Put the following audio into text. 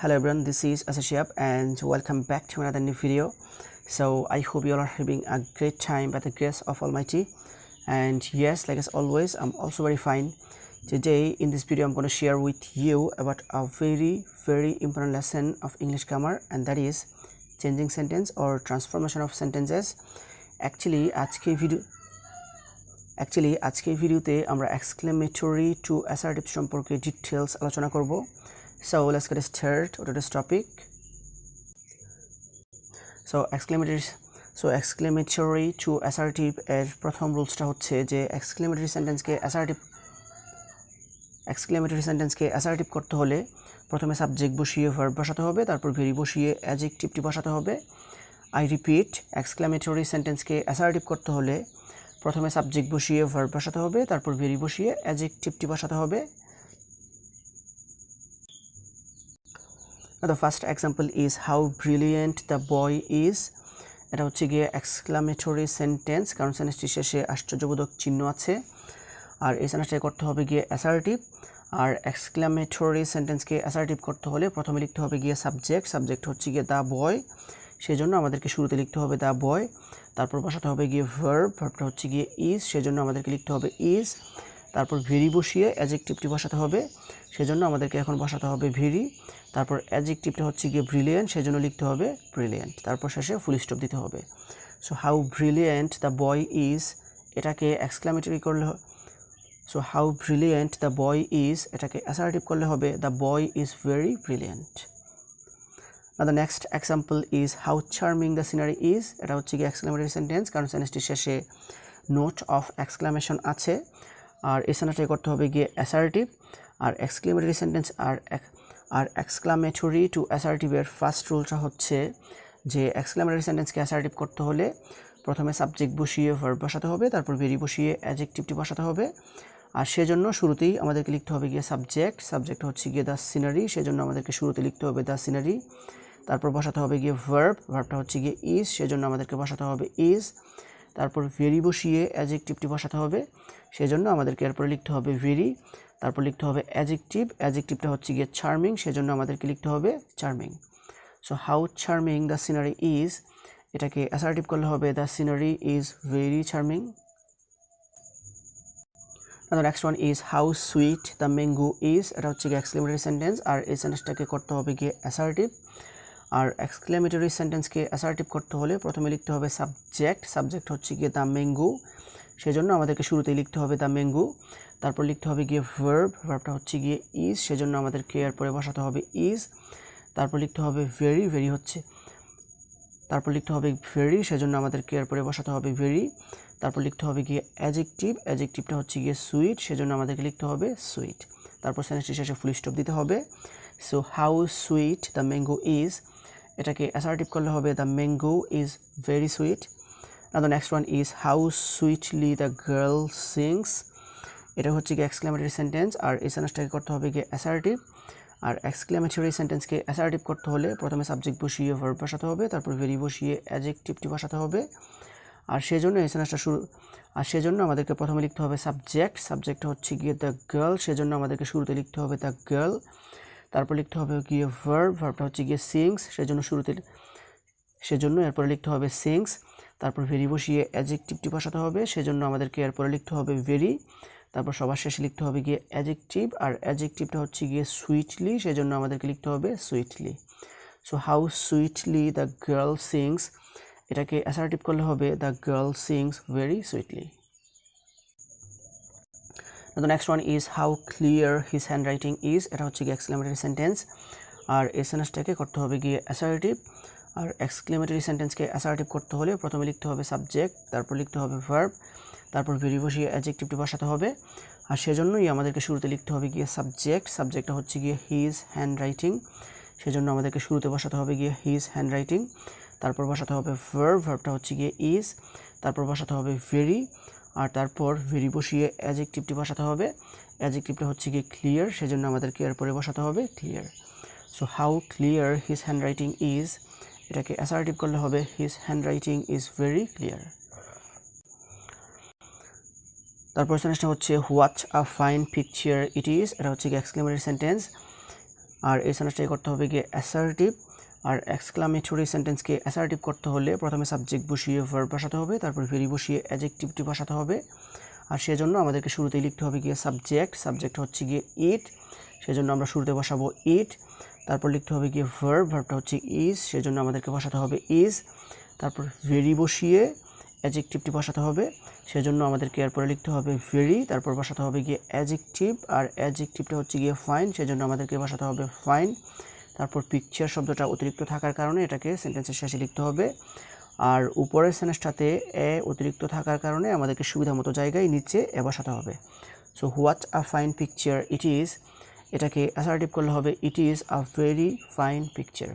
Hello everyone, this is Asashiyab and welcome back to another new video. So I hope you all are having a great time by the grace of Almighty. And yes, like as always, I'm also very fine. Today in this video I'm going to share with you about a very important lesson of English grammar, and that is changing sentence or transformation of sentences. Actually আজকে ভিডিওতে আমরা exclamatory to assertive সম্পর্কে details আলোচনা করব. So let's get started with this topic. So exclamatory to assertive এর প্রথম রুলসটা হচ্ছে যে exclamatory সেন্টেন্সকে assertive করতে হলে প্রথমে সাবজেক্ট বসিয়ে ভার্ব বসাতে হবে, তারপর ভেরি বসিয়ে অ্যাডজেক্টিভটি বসাতে হবে. I repeat, exclamatory সেন্টেন্সকে assertive করতে হলে প্রথমে সাবজেক্ট বসিয়ে ভার্ব বসাতে হবে, তারপর ভেরি বসিয়ে অ্যাডজেক্টিভটি বসাতে হবে. Now the first example is how brilliant the boy is. এটা হচ্ছে গিয়ে exclamatory sentence, কারণ সেন্টেন্সটির শেষে আশ্চর্যবোধক চিহ্ন আছে, আর এই সেন্টেন্সটা করতে হবে গিয়ে assertive. আর exclamatory সেন্টেন্সকে assertive করতে হলে প্রথমে লিখতে হবে গিয়ে সাবজেক্ট হচ্ছে গিয়ে the boy, সেজন্য আমাদেরকে শুরুতে লিখতে হবে the boy. তারপর বসাতে হবে গিয়ে ভার্বটা হচ্ছে গিয়ে is, সেজন্য আমাদেরকে লিখতে হবে is. তারপর ভেরি বসিয়ে অ্যাডজেক্টিভটি বসাতে হবে, সেজন্য আমাদেরকে এখন বসাতে হবে ভেরি. তারপর অ্যাডজেক্টিভটা হচ্ছে গিয়ে ব্রিলিয়েন্ট, সেজন্য লিখতে হবে ব্রিলিয়েন্ট. তারপর শেষে ফুল স্টপ দিতে হবে. So how brilliant the boy is, এটাকে এক্সক্লামেটরি করলে so how brilliant the boy is, এটাকে অ্যাসার্টিভ করলে হবে the boy is very brilliant. Now the next example is how charming the scenery is. এটা হচ্ছে গিয়ে এক্সক্লামেটরি সেন্টেন্স, কারণ সেন্টেন্সটির শেষে নোট অফ এক্সক্লামেশন আছে, আর এই সেন্টেন্সটা করতে হবে গিয়ে অ্যাসার্টিভ. আর এক্সক্লামেটরি সেন্টেন্স আর এক্সক্লামেটরি টু অ্যাসার্টিভের ফার্স্ট রুলটা হচ্ছে যে এক্সক্লামেটরি সেন্টেন্সকে অ্যাসার্টিভ করতে হলে প্রথমে সাবজেক্ট বসিয়ে ভার্ব বসাতে হবে, তারপর ভেরি বসিয়ে অ্যাডজেক্টিভটি বসাতে হবে. আর সেজন্য শুরুতেই আমাদেরকে লিখতে হবে গিয়ে সাবজেক্ট হচ্ছে গিয়ে দ্য সিনারি, সেজন্য আমাদেরকে শুরুতে লিখতে হবে দ্য সিনারি. তারপর বসাতে হবে গিয়ে ভার্বটা হচ্ছে গিয়ে ইজ, সেজন্য আমাদেরকে বসাতে হবে ইজ. তারপর ভেরি বসিয়ে অ্যাডজেক্টিভটি বসাতে হবে, সেজন্য আমাদেরকে এরপরে লিখতে হবে ভেরি. তারপর লিখতে হবে অ্যাডজেক্টিভটা হচ্ছে গিয়ে চার্মিং, সেজন্য আমাদেরকে লিখতে হবে charming. So how charming the scenery is, এটাকে অ্যাসার্টিভ করলে হবে the scenery is very charming. The next one is how sweet the mango is. এটা হচ্ছে গিয়ে এক্সক্লেমেটরি সেন্টেন্স, আর এই সেন্টেন্সটাকে করতে হবে গিয়ে অ্যাসার্টিভ. আর এক্সক্লেমেটরি সেন্টেন্সকে অ্যাসার্টিভ করতে হলে প্রথমে লিখতে হবে সাবজেক্ট হচ্ছে গিয়ে দ্য ম্যাঙ্গো, সেজন্য আমাদেরকে শুরুতেই লিখতে হবে দ্য ম্যাঙ্গো. তারপর লিখতে হবে গিয়ে ভার্বটা হচ্ছে গিয়ে ইজ, সেজন্য আমাদেরকে এরপরে বসাতে হবে ইজ. তারপর লিখতে হবে সেজন্য আমাদেরকে এরপরে বসাতে হবে ভেরি. তারপর লিখতে হবে গিয়ে অ্যাডজেক্টিভটা হচ্ছে গিয়ে সুইট, সেজন্য আমাদেরকে লিখতে হবে সুইট. তারপর সেন্টেন্সটির শেষে ফুল স্টপ দিতে হবে. So how sweet the mango is, এটাকে অ্যাসার্টিভ করলে হবে the mango is very sweet. Now the next one is how sweetly the girl sings. এটা হচ্ছে গিয়ে এক্সক্লেমেটরি সেন্টেন্স, আর এই সেন্টেন্সটাকে করতে হবে গিয়ে অ্যাসার্টিভ. আর এক্সক্লেমেটরি সেন্টেন্সকে অ্যাসার্টিভ করতে হলে প্রথমে সাবজেক্ট বসিয়ে ভার্ব বসাতে হবে, তারপর ভেরি বসিয়ে অ্যাডজেক্টিভটি বসাতে হবে. আর সেজন্য আমাদেরকে প্রথমে লিখতে হবে সাবজেক্ট হচ্ছে গিয়ে দ্য গার্ল, সেজন্য আমাদেরকে শুরুতে লিখতে হবে দ্য গার্ল. তারপর লিখতে হবে গিয়ে ভার্বটা হচ্ছে গিয়ে সিংস, সেজন্য এরপরে লিখতে হবে সিংস. তারপর ভেরি বসিয়ে অ্যাডজেক্টিভটি বসাতে হবে, সেজন্য আমাদেরকে এরপরে লিখতে হবে ভেরি. তারপর সবার শেষে লিখতে হবে গিয়ে অ্যাডজেক্টিভ, আর অ্যাডজেক্টিভটা হচ্ছে গিয়ে সুইটলি, সেজন্য আমাদেরকে লিখতে হবে sweetly. So how sweetly the girl sings, এটাকে অ্যাসার্টিভ করলে হবে the girl sings very sweetly. The next one is how clear his handwriting is. এটা হচ্ছে গিয়ে এক্সক্লেমেটরি সেন্টেন্স, আর এই সেন্টেন্সটাকে করতে হবে গিয়ে অ্যাসার্টিভ. আর এক্সক্লেমেটরি সেন্টেন্সকে অ্যাসার্টিভ করতে হলে প্রথমে লিখতে হবে সাবজেক্ট, তারপর লিখতে হবে ভার্ব, তারপর ভেরি বসিয়ে অ্যাডজেক্টিভটি বসাতে হবে. আর সেজন্যই আমাদেরকে শুরুতে লিখতে হবে গিয়ে সাবজেক্টটা হচ্ছে গিয়ে হিজ হ্যান্ডরাইটিং, সেজন্য আমাদেরকে শুরুতে বসাতে হবে গিয়ে হিজ হ্যান্ডরাইটিং. তারপর বসাতে হবে ভার্বটা হচ্ছে গিয়ে ইজ. তারপর বসাতে হবে ভেরি, আর তারপর ভেরি বসিয়ে অ্যাডজেক্টিভটি বসাতে হবে. অ্যাডজেক্টিভটা হচ্ছে গিয়ে ক্লিয়ার, সেজন্য আমাদেরকে এরপরে বসাতে হবে clear. So how clear his handwriting is, এটাকে অ্যাসার্টিভ করলে হবে his handwriting is very clear. তারপর সেন্টেন্সটা হচ্ছে what a fine picture it is. এটা হচ্ছে এক্সক্লেমেটরি সেন্টেন্স, আর এই সেন্টেন্সটাকে করতে হবে গিয়ে অ্যাসার্টিভ। আর এক্সক্লামেটরি সেন্টেন্সকে অ্যাসার্টিভ করতে হলে প্রথমে সাবজেক্ট বসিয়ে ভার্ব বসাতে হবে, তারপর ভেরি বসিয়ে অ্যাডজেক্টিভটি বসাতে হবে। আর সেজন্য আমাদেরকে শুরুতেই লিখতে হবে গিয়ে সাবজেক্ট হচ্ছে গিয়ে ইট, সেজন্য আমরা শুরুতে বসাবো ইট। তারপর লিখতে হবে গিয়ে ভার্বটা হচ্ছে ইজ, সেজন্য আমাদেরকে বসাতে হবে ইজ। তারপর ভেরি বসিয়ে অ্যাডজেক্টিভটি বসাতে হবে, সেজন্য আমাদেরকে এরপরে লিখতে হবে ভেরি। তারপর বসাতে হবে গিয়ে অ্যাডজেক্টিভ, আর অ্যাডজেক্টিভটা হচ্ছে গিয়ে ফাইন, সেজন্য আমাদেরকে বসাতে হবে ফাইন। তারপর পিকচার শব্দটা অতিরিক্ত থাকার কারণে এটাকে সেন্টেন্সের শেষে লিখতে হবে। আর উপরের সেন্টেন্সটাতে এ অতিরিক্ত থাকার কারণে আমাদেরকে সুবিধা মতো জায়গায় নিচে এ বসাতে হবে। So what a fine picture it is, এটাকে অ্যাসার্টিভ করলে হবে it is a very fine picture.